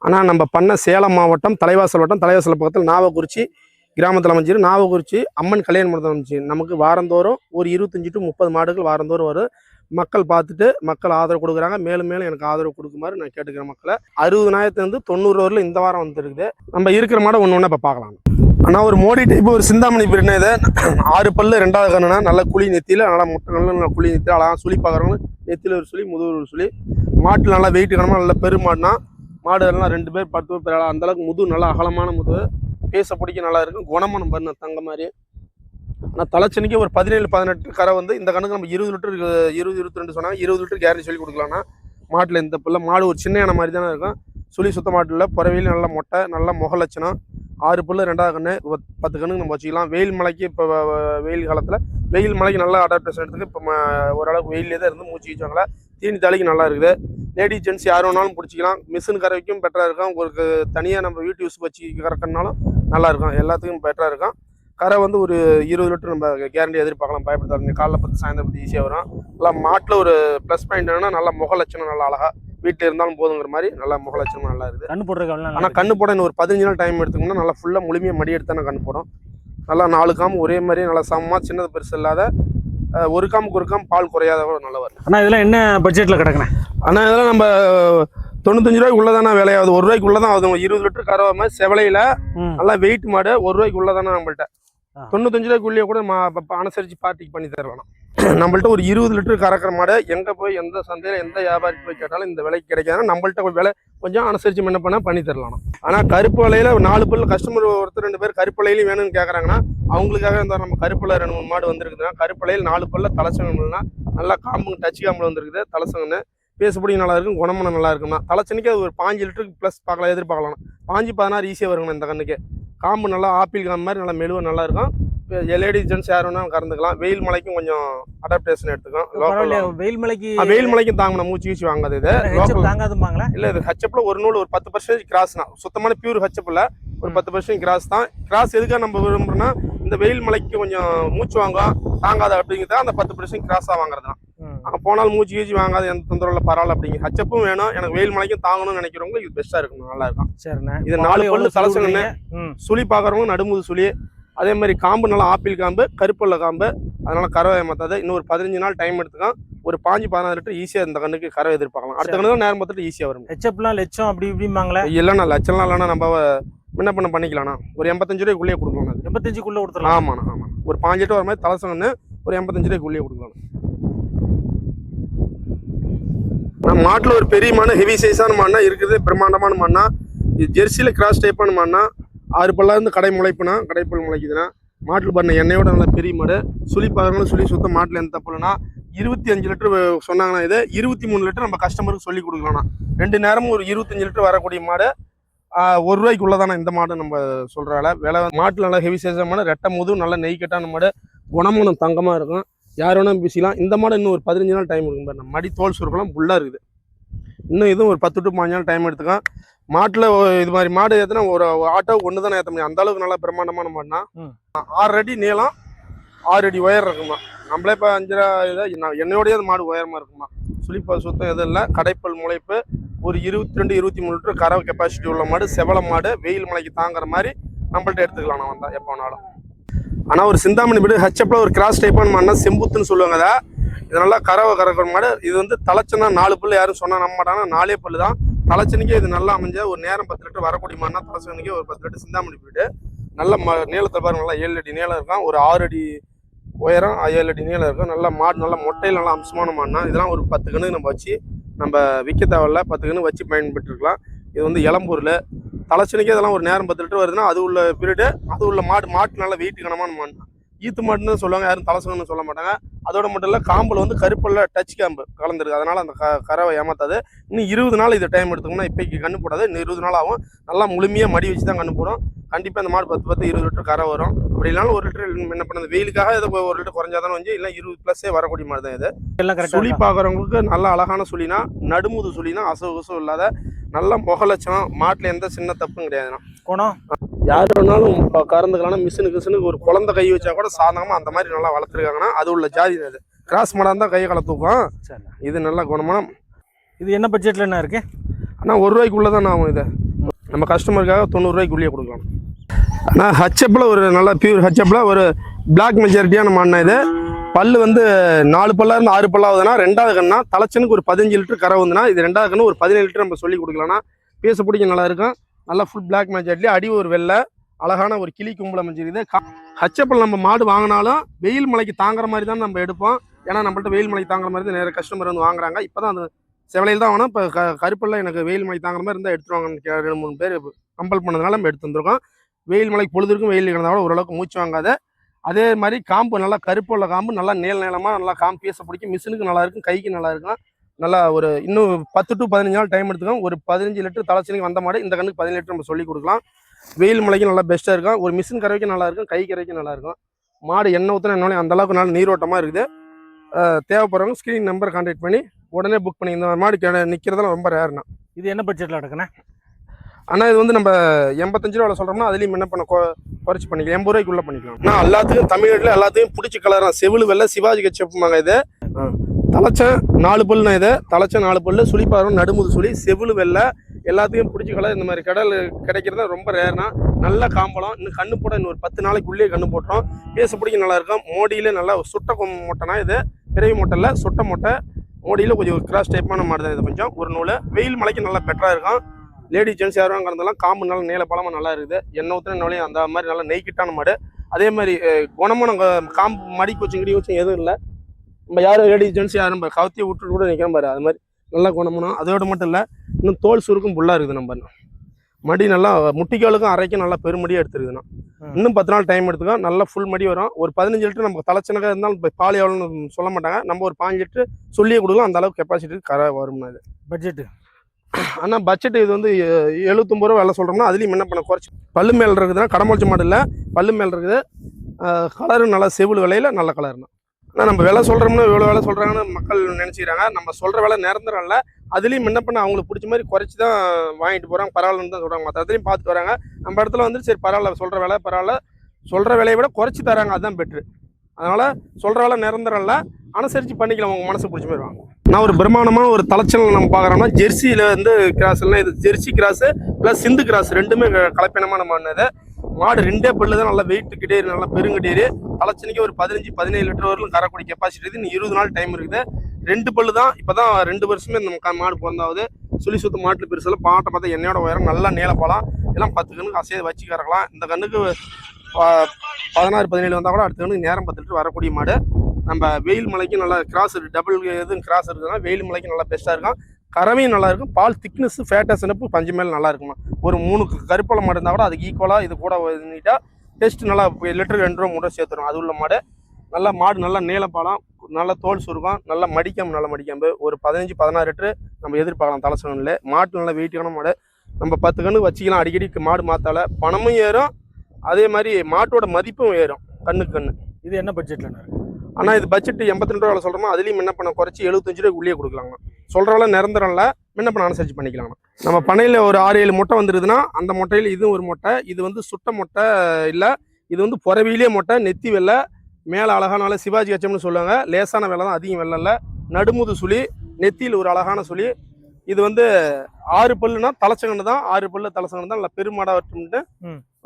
ஆனால் நம்ம பண்ண சேலம் மாவட்டம் தலைவாசல் வட்டம் தலைவாசல் பக்கத்தில் நாவக்குறிச்சி கிராமத்தில் அமைஞ்சிரு. நாவக்குறிச்சி அம்மன் கல்யாண மண்டபம் அமைச்சு நமக்கு வாரந்தோறும் ஒரு 25 to 30 மாடுகள் வாரந்தோறும் வரும். மக்கள் பார்த்துட்டு மக்கள் ஆதரவு கொடுக்குறாங்க. மேலும் மேலும் எனக்கு ஆதரவு கொடுக்குமாறு நான் கேட்டுக்கிறேன் மக்களை. 60,000 90 வரல இந்த வாரம் வந்துருக்குது. நம்ம இருக்கிற மாடை ஒன்று ஒன்றா இப்போ பார்க்கலாம். ஆனால் ஒரு மோடி டைப்பு ஒரு சிந்தாமணி பிரிட்னா இதை 6 பல்லு 2வது கண்ணுனா நல்ல குழி நெத்தியில் நல்லா முட்டை நல்ல குழி நெத்தியில் அழகாக சுழி பார்க்குறவங்க நெத்தியில் ஒரு சுழி முதுகு ஒரு சுழி. மாட்டில் நல்லா வெயிட் கணமாக நல்ல பெருமாடுனா மாடு எல்லாம் 2 பேர் 10 பேர் அந்தளவுக்கு முதுகு நல்லா அகலமான முதுகு. பேச பிடிக்க நல்லா இருக்கும். குணமனம் பண்ண தங்க மாதிரி. ஆனால் தலைச்சனிக்கு ஒரு 17-18 கரை வந்து இந்த கணக்கு நம்ம 20 லிட்டர் 20-22 சொன்னாங்க. 20 லிட்டர் கேரண்டி சொல்லி கொடுக்கலாம்னா மாட்டில் இந்த பிள்ளை மாடு ஒரு சின்ன யானை மாதிரி தானே இருக்கும். சுழி சுத்த மாட்டில் புறவையிலும் நல்ல மொட்டை நல்ல முக லட்சணம். 6 பல்லு 2வது கண்ணு 10 கண்ணுக்கு நம்ம வச்சுக்கலாம். வெயில் மலைக்கு இப்போ வெயில் காலத்தில் வெயில் மலைக்கு நல்லா அடாப்டேஷன் எடுத்துக்கு இப்போ ஓரளவுக்கு வெயிலே தான் இருந்து மூச்சு வச்சுவாங்களா. தீனி தாளிக்கு நல்லா இருக்குது. லேடிஸ் ஜென்ஸ் யார் வேணாலும் பிடிச்சிக்கலாம். மிஷின் கறவைக்கும் பெட்டராக இருக்கும். உங்களுக்கு தனியாக நம்ம வீட்டு யூஸ் வச்சு கறக்கணுனாலும் நல்லா இருக்கும். எல்லாத்துக்கும் பெட்டராக இருக்கும். கரை வந்து ஒரு 20 லிட்டர் நம்ம கேரண்டி எதிர்பார்க்கலாம். பயப்படுத்தாங்க. காலைல 10 சாயந்தரம் 10 ஈஸியாக வரும். நல்லா மாட்டில் ஒரு ப்ளஸ் பாயிண்ட் என்னன்னா நல்லா முக லட்சணம் நல்லா அழகாக வீட்டில் இருந்தாலும் போதுங்கிற மாதிரி நல்லா முக லட்சணம் நல்லா இருக்குது. கண்ணு போடுறதுக்கு ஆனால் கண்ணு போட இன்னும் ஒரு 15 நாள் டைம் எடுத்துக்கணும்னா நல்லா ஃபுல்லாக முழுமையாக மடி எடுத்து தான் கண்ணு போடும். நல்லா 4 காம்பு ஒரே மாதிரி நல்லா சமமாக சின்னது பெருசு இல்லாத ஒரு காம்புக்கு ஒரு காம்பு பால் குறையாத நல்லா வரும். ஆனால் இதெல்லாம் என்ன பட்ஜெட்டில் கிடக்குண்ணே? ஆனால் இதெல்லாம் நம்ம 95 ரூபாய்க்கு உள்ளதானே விலையாகுது. 1 ரூபாய்க்கு உள்ளதான் ஆகுது. 20 லிட்டர் கறவை மாதிரி செவலையில் நல்லா வெயிட் மாடு 1 ரூபாய்க்கு உள்ளதானே நம்மள்ட்ட. 95 ரூபாய்க்குள்ளேயே கூட அனுசரித்து பார்ட்டிக்கு பண்ணி தருவேன். நம்மள்ட்ட ஒரு 20 லிட்டர் கறக்கிற மாடு எங்கே போய் எந்த சந்தையில் எந்த வியாபாரிக்கு போய் கேட்டாலும் இந்த விலைக்கு கிடைக்காதுன்னா நம்மள்ட்ட விலை கொஞ்சம் அனுசரித்து என்ன பண்ணால் பண்ணி தரலாம். ஆனால் கருப்பு விலையில் 4 பல்லு கஸ்டமர் ஒருத்தர் 2 பேர் கருப்பு விலையிலையும் வேணும்னு கேட்குறாங்கன்னா அவங்களுக்காக இந்த நம்ம கருப்பில் 2-3 மாடு வந்துருக்குதுன்னா கருப்பு விலையில் 4 பல்ல தலைச்சங்கம்னா நல்லா காம்புங்க டச்சு காம்பில் வந்துருக்குது. தலைச்சங்கன்னு பேசப்படி நல்லா இருக்கும். குணமனம் நல்லா இருக்கும்னா தலைச்சனிக்கு அது ஒரு 5 லிட்டருக்கு ப்ளஸ் பார்க்கலாம் எதிர்பார்க்கலாம். 5-16 ஈஸியாக வருங்கண்ணா. இந்த கண்ணுக்கு காம்பு நல்லா ஆப்பிள் காம்பு மாதிரி நல்லா மெழுவாக நல்லா இருக்கும். லேடிஸ் ஜென்ஸ் யார் வேணாலும் கறந்துக்கலாம். வெயில் மலைக்கும் கொஞ்சம் அடாப்டேஷன் எடுத்துக்கும். வெயில் மலைக்கும் தாங்கணும். மூச்சு கீச்சு வாங்காது. இது தாங்காதுமாங்களா? இல்லை இது ஹச்சப்பில் ஒரு நூல் ஒரு 10% கிராஸ் தான். சுத்தமான பியூர் ஹச்சப்பில் ஒரு 10% கிராஸ் தான். கிராஸ் எதுக்காக நம்ம விரும்புறோம்னா இந்த வெயில் மலைக்கு கொஞ்சம் மூச்சு வாங்கும் தாங்காது அப்படிங்கிறத அந்த 10% கிராஸாக வாங்குறது தான். போனாலும் மூச்சு கீச்சு வாங்காது எந்த தொந்தரவு பரவாயில்ல அப்படிங்க. ஹச்சப்பும் வேணும் எனக்கு வெயில் மலைக்கும் தாங்கணும்னு நினைக்கிறவங்க இது பெஸ்ட்டாக இருக்கும். நல்லா இருக்கும். சரிண்ணா. இது 4 பல்லு தலைச்சங்கன்னு சுழி பார்க்குறவங்க நடுமுது சுழி. அதே மாதிரி காம்பு நல்லா ஆப்பிள் காம்பு கருப்பல்ல காம்பு. அதனால கறவை மாத்தாது. இன்னும் ஒரு 15 நாள் டைம் எடுத்துக்கலாம். ஒரு 5-16 லிட்டர் ஈஸியாக இந்த கண்ணுக்கு கறவை எதிர்பார்க்கலாம். அடுத்த கண்ணு நேரம் பார்த்துட்டு ஈஸியாக வரும். ஹெச்எப்லாம் லட்சம் அப்படி இப்படிம்பாங்களே? இல்லைண்ணா லட்சம்லாம் இல்லைன்னா நம்ம என்ன பண்ணிக்கலாம்ண்ணா. ஒரு 85 ரூபாய்க்குள்ளேயே கொடுக்கலாம். 85க்குள்ளே கொடுத்துடலாம். ஆமாண்ணா ஆமாம். ஒரு 5 லிட்டர் வர மாதிரி தலைச்சங்கன்னு ஒரு 85 ரூபாய்க்குள்ளேயே கொடுக்கலாம். நம்ம மாட்டில் ஒரு பெரிய மாடு ஹெவி சைஸான மாடுனா இருக்குது. பிரம்மாண்டமான மாடுனா இது ஜெர்சியில் கிராஸ் டைப்பான மாடுனா 6 பல்லாயிருந்து கடை முளைப்புனா கடைப்பல் முளைக்குதுன்னா மாட்டில் பண்ண எண்ணெயோட நல்லா பெரிய மாடு. சுழி பார்க்கறவங்களும் சுழி சுத்த மாட்டில் எந்த தப்புலனா 25 லிட்டர் சொன்னாங்கன்னா இது 23 லிட்டர் நம்ம கஸ்டமருக்கு சொல்லி கொடுக்கலாம்னா 2 நேரமும் ஒரு 25 லிட்டர் வரக்கூடிய மாடு 1 ரூபாய்க்கு உள்ளதானே இந்த மாடு நம்ம சொல்கிற விலை. மாட்டில் நல்லா ஹெவி சைஸான மாடு ரெட்டை முதும் நல்லா நெய் கட்டான மாடு குணமும் தங்கமாக இருக்கும். யார் வேணாலும் பேசிக்கலாம். இந்த மாடு இன்னும் ஒரு 15 நாள் டைம் இருக்கும். பாரு மடி தோல் சுருக்கலாம் ஃபுல்லாக இருக்குது. இன்னும் இதுவும் ஒரு 10 to 15 நாள் டைம் எடுத்துக்கலாம். மாட்டில் இது மாதிரி மாடு ஏற்றினா ஒரு ஆட்டோவுக்கு ஒன்று தானே ஏற்ற முடியும். அந்த அளவுக்கு நல்லா பிரம்மாண்டமான மாடுனா 6 அடி நீளம் 6 அடி உயரம் இருக்குமா. நம்மளே இப்போ 5 என்னையோடைய மாடு உயரமாக இருக்குமா. சுழிப்பா சுத்தம் எதுவும் இல்லை. கடைப்பல் முளைப்பு ஒரு 22-23 லிட்டர் கறவை கெப்பாசிட்டி உள்ள மாடு. செவல மாடு வெயில் மலைக்கு தாங்குற மாதிரி நம்மள்ட்ட எடுத்துக்கலாம். நான் வந்தால் எப்போ வேணாலும். ஆனால் ஒரு சிந்தாமணி வீடு ஹச்சப்பில் ஒரு கிராஸ் டைப்பான மாடுனா செம்புத்துன்னு சொல்லுவாங்க. அதை இது நல்லா கறவை கறக்கிற மாடு. இது வந்து தலைச்சனா 4 பல்லு யாரும் சொன்னால் நம்ப மாட்டாங்கன்னா 4 பல்லு தான். தலைச்சனிக்கே இது நல்லா அமைஞ்ச ஒரு நேரம் 10 லிட்டர் வரக்கூடிய மாடுனா தலைச்சனிக்கே ஒரு 10 லிட்டர் சிந்தாமணி வீடு. நல்ல நீளத்தை பாருங்க. நல்லா 7 அடி நீளம் இருக்கும். ஒரு 6 அடி உயரம் 7 அடி நீளம் இருக்கும். நல்லா மாடு நல்லா மொட்டையில் நல்லா அம்சமான மாடுனா இதெல்லாம் ஒரு 10 கணக்கு நம்ம வச்சு நம்ம விற்க தேவையில்ல. 10 கணக்கு வச்சு பயன்பட்டுருக்கலாம். இது வந்து இளம்பூரில் தலைச்சனிக்கே இதெல்லாம் ஒரு நேரம் 10 லிட்டர் வருதுன்னா அது உள்ள பீரியடு அது உள்ள மாட்டு நல்லா வெயிட் கனமான மாடு. ஈத்து மாட்டுன்னு சொல்லுவாங்க. யாரும் தலைச்சங்கன்னு சொல்ல மாட்டாங்க. அதோட மட்டும் இல்லை காம்பில் வந்து கருப்பல்ல டச் காம்பு கலந்துருக்கு. அதனால் அந்த கறவை ஏமாத்தாது. இன்னும் 20 நாள் இது டைம் எடுத்துக்கோம்னா இப்போக்கு கண்ணு போடாது. இன்னும் 20 நாள் ஆகும். நல்லா முழுமையாக மடி வச்சு தான் கண்ணு போடும். கண்டிப்பாக அந்த மாடு 10-20 லிட்டர் கரை வரும். அப்படி இல்லைனாலும் 1 லிட்டர் என்ன பண்ணது வெயிலுக்காக இதை 1 லிட்டர் குறைஞ்சாதானே வந்து இல்லை 20+ வரக்கூடிய மாதிரி தான் இது. எல்லாம் சுழி பார்க்குறவங்களுக்கு நல்லா அழகான சுழினா நடுமுது சுழினா அசு இல்லாத நல்ல முக லட்சணம். மாட்டில் எந்த சின்ன தப்பும் கிடையாதுண்ணா. குணம் யார் வேணாலும் கறந்துக்கலாம். மிஷினுக்கு ஒரு குழந்தை கை வச்சா கூட சாதகமாக அந்த மாதிரி நல்லா வளர்த்துருக்காங்கன்னா அது உள்ள ஜாதி. அது கிராஸ் மாடாக இருந்தால் கையை கால தூக்கம். இது நல்ல குணமான. இது என்ன பட்ஜெட்டில் என்ன இருக்குது? ஆனால் 1 ரூபாய்க்கு உள்ளதான் ஆகும். இது நம்ம கஸ்டமருக்காக 90 ரூபாய்க்குள்ளேயே கொடுக்கலாம். ஆனால் ஹச்சப்பில் ஒரு நல்ல பியூர் ஹச்சப்பில் ஒரு பிளாக் மெஜாரிட்டியான மாடுனா இது. பல்லு வந்து 4 பல்லா இருந்து 6 பல்லாவதுன்னா 2வது கண்ணா தலைச்சனுக்கு ஒரு 15 லிட்டர் கரை வந்துன்னா இது 2வது கண்ணு ஒரு 17 லிட்டர் நம்ம சொல்லி கொடுக்கலாம்னா பேச பிடிக்க நல்லா இருக்கும். நல்லா ஃபுல் பிளாக் மெஜாரிட்டி, அடி ஒரு வெள்ளை அழகான ஒரு கிளி கும்பலம் அமைஞ்சிருக்குது. ஹச்சப்பில் நம்ம மாடு வாங்கினாலும் வெயில் மலைக்கு தாங்குற மாதிரி தான் நம்ம எடுப்போம். ஏன்னா நம்மள்ட்ட வெயில் மலைக்கு தாங்குற மாதிரி தான் நிறைய கஸ்டமர் வந்து வாங்குறாங்க. இப்போ தான் அந்த செவலையில் தான் வேணும். இப்போ கருப்பெல்லாம் எனக்கு வெயில் மலைக்கு தாங்குற மாதிரி இருந்தால் எடுத்துருவாங்கன்னு 2-3 பேர் கம்பல் பண்ணதுனால நம்ம எடுத்து வந்துருக்கோம். வெயில் மலைக்கு பொழுதுக்கும் வெயில் கிடந்தா கூட ஓரளவுக்கு மூச்சு வாங்காத. அதே மாதிரி காம்பு நல்லா கருப்பு உள்ள காம்பு, நல்லா நீளமாக நல்லா காம்பு பேச பிடிக்கும். மிஷினுக்கு நல்லா இருக்கும், கைக்கு நல்லா இருக்கும். நல்லா ஒரு இன்னும் 10 to 15 நாள் டைம் எடுத்துக்கோம். ஒரு 15 லிட்டர் தலைச்சனுக்கு வந்த மாடு இந்த கண்ணுக்கு 15 லிட்டர் நம்ம சொல்லி கொடுக்கலாம். வெயில் மலைக்கு நல்லா பெஸ்ட்டாக இருக்கும். ஒரு மிஷின் கரைக்கும் நல்லா இருக்கும், கை கரைக்கும் நல்லா இருக்கும். மாடு எண்ணெய் ஊற்றினா என்னாலே அந்த அளவுக்கு நல்ல நீரோட்டமாக இருக்குது. தேவைப்படுறவங்க ஸ்க்ரீன் நம்பர் கான்டாக்ட் பண்ணி உடனே புக் பண்ணி. இந்த மாடு நிற்கிறதெல்லாம் ரொம்ப ரேர்னா. இது என்ன பட்ஜெட்டில் எடுக்கண்ணே? ஆனால் இது வந்து நம்ம 85 ரூபாவில் சொல்கிறோம்னா அதுலேயும் என்ன பண்ண குறைச்சி பண்ணிக்கலாம், 80 ரூபாய்க்குள்ளே பண்ணிக்கலாம். ஆனால் எல்லாத்துக்கும் தமிழ்நாட்டில் எல்லாத்தையும் பிடிச்ச கலராக செவிலு வெள்ளை சிவாஜி கட்சிப்பாங்க. இது தலைச்சேன் 4 பல்லுனா இது தலைச்சேன் 4 பல்லு, சுழிப்பாரம் நடுமுது சுழி, செவிலு வெள்ளை எல்லாத்தையும் பிடிச்ச கலர். இந்த மாதிரி கடல் கிடைக்கிறது ரொம்ப ரேர்னா. நல்ல காம்பளம். இன்னும் கண்ணு போட இன்னும் ஒரு 10 நாளைக்குள்ளேயே கண்ணு போட்டோம். பேச பிடிக்க நல்லா இருக்கும். மோடியில் நல்லா சுட்ட மொட்டைனா இது பிறவி மொட்டையில் சுட்ட மொட்டை. மோடியில் கொஞ்சம் கிராஸ் டைப்பான மாடு தான் இது. கொஞ்சம் ஒரு நூல் வெயில் மலைக்கு நல்லா பெட்டராக இருக்கும். லேடி ஜென்ஸ் யாரும் வாங்குறதெல்லாம் காம்பு நல்லா நீள பழமாக நல்லா இருக்குது. எண்ணெய் ஊற்றினாலையும் அந்த மாதிரி நல்லா நெய்க்கிட்டான மாடு. அதே மாதிரி குணமான காம்பு மடி கொச்சும் எதுவும் இல்லை. நம்ம யாரும் லேடி ஜென்ஸ் யாரும் நம்ம கவுத்தியை விட்டுட்டு கூட நிற்கிறோம் பாரு. அது மாதிரி நல்லா குணமானோம். அதோடு மட்டும் இல்லை, இன்னும் தோல் சுருக்கும் புல்லாக இருக்குது. நம்ம மடி நல்லா முட்டிக்காலுக்கும் அரைக்கும் நல்லா பெருமடியாக எடுத்துருக்குதுண்ணா. இன்னும் 10 நாள் டைம் எடுத்துக்கோ. நல்லா ஃபுல் மடி வரும். ஒரு 15 லிட்டர் நமக்கு தலைச்சனக்காக இருந்தாலும் இப்போ பால் எவ்வளோன்னு சொல்ல மாட்டாங்க. நம்ம ஒரு 5 லிட்டர் சொல்லியே கொடுக்கலாம். அந்த அளவுக்கு கெப்பாசிட்டி கரை வரும்னா இது பட்ஜெட்டு. ஆனால் பட்ஜெட் இது வந்து 79 ரூபா வேலை சொல்கிறோம்னா அதுலேயும் என்ன பண்ண குறைச்சி. பல்லு மேலே இருக்குதுன்னா கடமுழிச்ச மாடு இல்லை, பல்லு மேலே இருக்குது. கலரு நல்லா செவிலு விலையில் நல்ல கலர்னா. ஆனால் நம்ம விலை சொல்கிறோம்னா இவ்வளோ வேலை சொல்கிறாங்கன்னு மக்கள் நினச்சிக்கிறாங்க. நம்ம சொல்கிற வேலை நிரந்தரம் இல்லை. அதுலேயும் என்ன பண்ண அவங்களுக்கு பிடிச்ச மாதிரி குறைச்சி தான் வாங்கிட்டு போகிறாங்க. பரவாயில்லன்னு தான் சொல்கிறாங்க. மற்ற இடத்துலையும் பார்த்துட்டு வராங்க. நம்ம இடத்துல வந்து சரி பரவாயில்ல, சொல்கிற வேலை பரவாயில்ல, சொல்கிற விலையை விட குறைச்சி தராங்க. அதுதான் பெட்ரு. அதனால் சொல்கிற வேலை நிரந்தரம் இல்லை, அனுசரித்து பண்ணிக்கலாம். உங்கள் மனசு பிடிச்ச மாதிரி வாங்க. நான் ஒரு பிரமாண்டமான ஒரு தலைச்சல் நம்ம பார்க்குறோம்னா ஜெர்சியில் வந்து கிராஸ்லாம் இது ஜெர்சி கிராஸு ப்ளஸ் சிந்து கிராஸ் ரெண்டுமே கலப்பினமான மாடு. இது மாடு 2 பல்லு தான். நல்லா வெயிட்டு கிட்டேரி, நல்லா பெருங்கடேரி. தலைச்சனிக்கு ஒரு 15-17 லிட்டர் வரலும் கரக்கூடிய கெப்பாசிட்டி இருக்குது. இன்னும் 20 நாள் டைம் இருக்குது. 2 பல்லு தான். இப்போ தான் 2 வருஷமே இந்த மாடு பிறந்தாவது. சுழி சுத்த மாட்டில் பெருசில் பாட்டை பார்த்தா எண்ணெயோட உயரம் நல்லா நீளப்பழம். எல்லாம் 10 கண்ணுக்கு அசையை வச்சு கறக்கலாம். இந்த கண்ணுக்கு 16-17 வந்தால் கூட அடுத்த கண்ணுக்கு நேரம் 10 லிட்டர் வரக்கூடிய மாடு. நம்ம வெயில் மலைக்கு நல்லா கிராஸ் டபுள் எதுவும் கிராஸ் இருக்குதுன்னா வெயில் மலைக்கு நல்லா பெஸ்ட்டாக இருக்கும். கறவையும் நல்லா இருக்கும். பால் திக்னஸ் ஃபேட்டஸ் சிறப்பு பஞ்சு மேலே நல்லா இருக்குமா. ஒரு 3 கருப்பளம் மாடு இருந்தால் கூட அதுக்கு ஈக்குவலாக இது கூட நீட்டாக டெஸ்ட் நல்லா லிட்டர் 2 ரூபா 3 ரூபா சேர்த்துரும். அது உள்ள மாடு. நல்லா மாடு நல்லா நீளப்பாலம், நல்லா தோல் சுருக்கம், நல்லா மடிக்காம நல்லா மடிக்காம்பு. ஒரு 15-16 லிட்டரு நம்ம எதிர்பார்க்கலாம் தலைச்சனில். மாட்டு நல்லா வெயிட்டான மாடு. நம்ம 10 கண்ணுக்கு வச்சிக்கலாம். அடிக்கடி மாடு மாற்றால பணமும் ஏறும், அதே மாதிரி மாட்டோட மதிப்பும் ஏறும் கண்ணுக்கு கண்ணு. இது என்ன பட்ஜெட்டில்? ஆனால் இது பட்ஜெட் 82 ரூபா சொல்கிறோமோ அதுலேயும் என்ன பண்ண குறைச்சி 75 ரூபாய்க்கு உள்ளே கொடுக்கலாங்கண்ணா. சொல்கிறவள நிரந்தரம் இல்லை, என்ன பண்ண அனுசரிச்சு பண்ணிக்கலாங்கண்ணா. நம்ம பண்ணையில் ஒரு 6-7 முட்டை வந்துருதுன்னா அந்த முட்டையில் இதுவும் ஒரு முட்டை. இது வந்து சுட்ட முட்டை இல்லை, இது வந்து புறவிலே முட்டை. நெத்தி வெள்ளை, மேலே அழகானால சிவாஜி கச்சம்னு சொல்லுவாங்க. லேசான வெள்ளை தான், அதிகம் வெள்ளை இல்லை. நடுமுது சுழி, நெத்தியில் ஒரு அழகான சுழி. இது வந்து 6 பல்லுனா தலைச்சங்கன்னு தான். 6 பல்லு தலைச்சங்கன்னு தான். நல்லா பெருமாடாக வரட்டும்ட்டு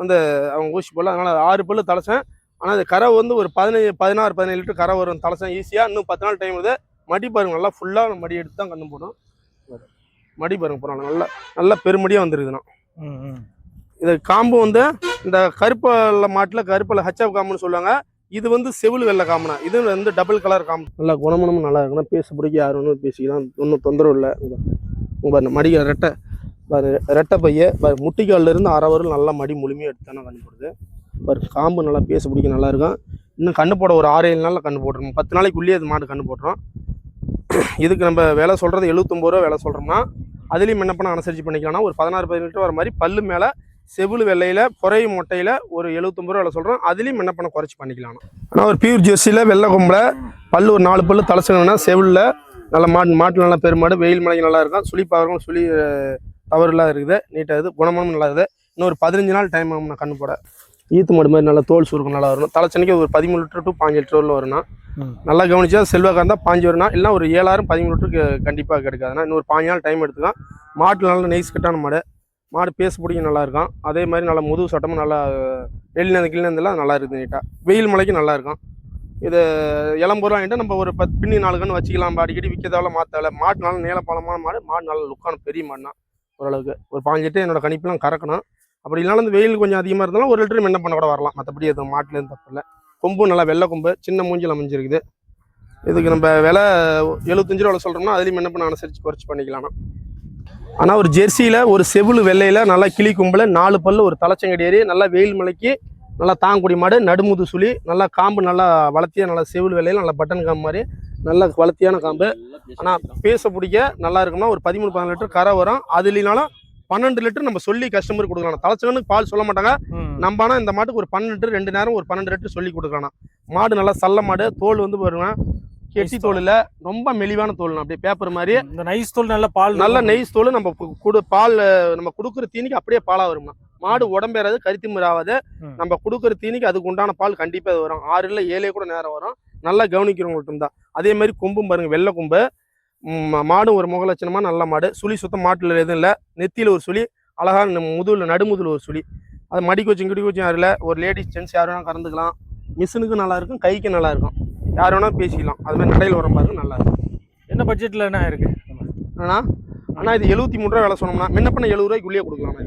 வந்து அவங்க ஊசி போடல. அதனால் 6 பல்லு தலைச்சேன். ஆனால் அது கரை வந்து ஒரு 16-17 லிட்டர் கரை வரும் தலைச்சேன் ஈஸியாக. இன்னும் 10 நாள் டைம் இருக்குது. மடி பாருங்க, நல்லா ஃபுல்லாக மடி எடுத்து தான் கண்ணு போடும். மடி பாருங்க போகிறாங்க, நல்லா நல்லா பெருமடியாக வந்துருக்குதுண்ணா. இது காம்பு வந்து இந்த கருப்பல்ல மாட்டில் கருப்பல்ல ஹச்எஃப் காம்புன்னு சொல்லுவாங்க. இது வந்து செவிலு வெள்ளை காம்புனா. இது வந்து டபுள் கலர் காம்பு. நல்லா குணமனமும் நல்லா இருக்குன்னா பேச பிடிக்க யார் ஒன்றும் பேசிக்கலாம். ஒன்றும் தொந்தரவு இல்லை. பாருங்க மடிக்க ரெட்டை பைய முட்டிக்காலிருந்து அரை வரலும் நல்லா மடி முழுமையாக எடுத்து தானே கண்ணு போடுது. பாரு காம்பு நல்லா பேச பிடிக்க நல்லா இருக்கும். இன்னும் கண்ணு போட ஒரு 6-7 நாளில் கண்ணு போட்டுருவோம். 10 நாளைக்குள்ளேயே அது மாடு கண்ணு போட்டுரும். இதுக்கு நம்ம விலை சொல்கிறது 79 ரூபா விலை சொல்கிறோம்னா அதுலேயும் என்ன பண்ண அனுசரித்து பண்ணிக்கலாம்னா ஒரு 16-17 லிட்டர் வர மாதிரி பல்லு மேலே செவிலு வெள்ளையில் புறைய முட்டையில் ஒரு 79 ரூபா விலை சொல்கிறோம். அதுலேயும் என்ன பண்ண குறைச்சி பண்ணிக்கலாம். ஆனால் ஒரு பியூர் ஜெர்சியில் வெள்ளை கொம்பில் பல்லு ஒரு 4 பல்லு தலைச்சணுன்னா செவிலில் நல்ல மாட்டில் நல்லா பெருமாடு. வெயில் மலைக்கு நல்லா இருக்கும். சுழி பாவரும் சுழி தவறுலாம் இருக்குது. நீட்டாக இருக்குது. குணமானமும் நல்லா இருக்குது. இன்னும் ஒரு 15 நாள் டைம் ஆகும் நான் கண்ணு போட. ஈத்து மாடு மாதிரி நல்லா தோல் சுருக்கம் நல்லா வரும். தலைச்சனிக்கு ஒரு 13 லிட்டர் to 15 லிட்டர் வரல வரும்னா. நல்லா கவனிச்சா செல்வாக்காக இருந்தால் 5 வரும்னா, இல்லை ஒரு 7-13 லிட்டருக்கு கண்டிப்பாக கிடைக்காதுன்னா இன்னும் ஒரு 5 நாள் டைம் எடுத்துக்கலாம். மாட்டில் நல்லா நெய்ஸ் கட்டான மாடு. மாடு பேச பிடிக்கும் நல்லா இருக்கும். அதே மாதிரி நல்லா முதுகு சட்டமும் நல்லா வெளிநந்து கிளிநந்தெல்லாம் நல்லா இருக்குது நீட்டாக. வெயில் மலைக்கு நல்லா இருக்கும். இது இளம்பூரம் வாங்கிட்டு நம்ம ஒரு 10 பின்னி 4 கன்று வச்சுக்கலாம். அடிக்கடி விற்கிறதால மாற்றால மாட்டு நல்ல நீளப்பழமான மாடு, மாடு நல்ல லுக்கான பெரிய மாடுனா ஓரளவுக்கு ஒரு 15 லிட்டர் என்னோட கணிப்பெல்லாம் கறக்கணும். அப்படி இல்லைனாலும் இந்த வெயில் கொஞ்சம் அதிகமாக இருந்தாலும் 1 லிட்டர் மென்ன பண்ண கூட வரலாம். மற்றபடி எதுவும் மாட்டுலேருந்து தப்பு இல்லை. கொம்பு நல்லா வெள்ளை கொம்பு, சின்ன மூஞ்சில் அமைஞ்சிருக்குது. இதுக்கு நம்ம விலை 75 ரூபா சொல்கிறோம்னா அதுலேயும் மென்ன பண்ண அனுசரித்து குறைச்சி பண்ணிக்கலாம். ஆனால் ஒரு ஜெர்சியில் ஒரு செவிலு வெள்ளையில் நல்லா கிளி கும்பில் 4 பல்லு ஒரு தலைச்சங்கடி ஏறி நல்லா வெயில் மலைக்கு நல்லா தாங்கக்கூடிய மாடு, நடுமுது சுழி, நல்லா காம்பு நல்லா வளர்த்தியாக நல்லா செவிலு வெள்ளையில் நல்லா பட்டன் காம்பு மாதிரி நல்லா வளர்த்தியான காம்பு. ஆனால் பேச பிடிக்க நல்லா இருக்கும்னா ஒரு 13-14 லிட்டர் கரை வரும். அது இல்லைனாலும் 12 லிட்டர் நம்ம சொல்லி கஸ்டமருக்கு கொடுக்கலாம். தலைச்சங்கனுக்கு பால் சொல்ல மாட்டாங்க. நம்ம ஆனால் இந்த மாட்டுக்கு ஒரு 12 லிட்டர் 2 நேரம் ஒரு 12 லிட்டர் சொல்லி கொடுக்கலாம். மாடு நல்லா சல்ல மாடு, தோல் வந்து பாருங்க கெட்டி தோல் இல்லை, ரொம்ப மெலிவான தோல், அப்படியே பேப்பர் மாதிரி. இந்த நைஸ் தோல் நல்ல பால், நல்ல நெய்ஸ் தோல். நம்ம பால் நம்ம கொடுக்குற தீனிக்கு அப்படியே பாலா வரும்னா மாடு உடம்பேறாது, கரித்திமுறை ஆகாது. நம்ம கொடுக்குற தீனிக்கு அதுக்கு உண்டான பால் கண்டிப்பாக அது வரும். 6 இல்லை 7 கூட நேரம் வரும். நல்லா கவனிக்கிறவங்கள்ட்ட தான். அதே மாதிரி கொம்பும் பாருங்க வெள்ளை கொம்பு. மாடும் ஒரு முகலட்சணமாக நல்ல மாடு. சுழி சுத்தம் மாட்டில் எதுவும் இல்லை. நெத்தியில் ஒரு சுழி, அழகாக முதுகில் நடுமுதுல ஒரு சுழி. அது மடி கோச்சிங் கிடி கோச்சிங் யாரும் இல்லை. ஒரு லேடிஸ் ஜென்ஸ் யார் வேணால் கறந்துக்கலாம். மிஷினுக்கும் நல்லா இருக்கும், கைக்கு நல்லா இருக்கும். யார் வேணால் பேசிக்கலாம். அது மாதிரி நடையில் வர பாருங்க நல்லா இருக்கும். என்ன பட்ஜெட்டில் என்ன இருக்கு? ஆனால் இது 73 ரூபா விலை சொன்னோம்னா முன்ன பண்ண 70 ரூபாய்க்குள்ளேயே கொடுக்கலாம்.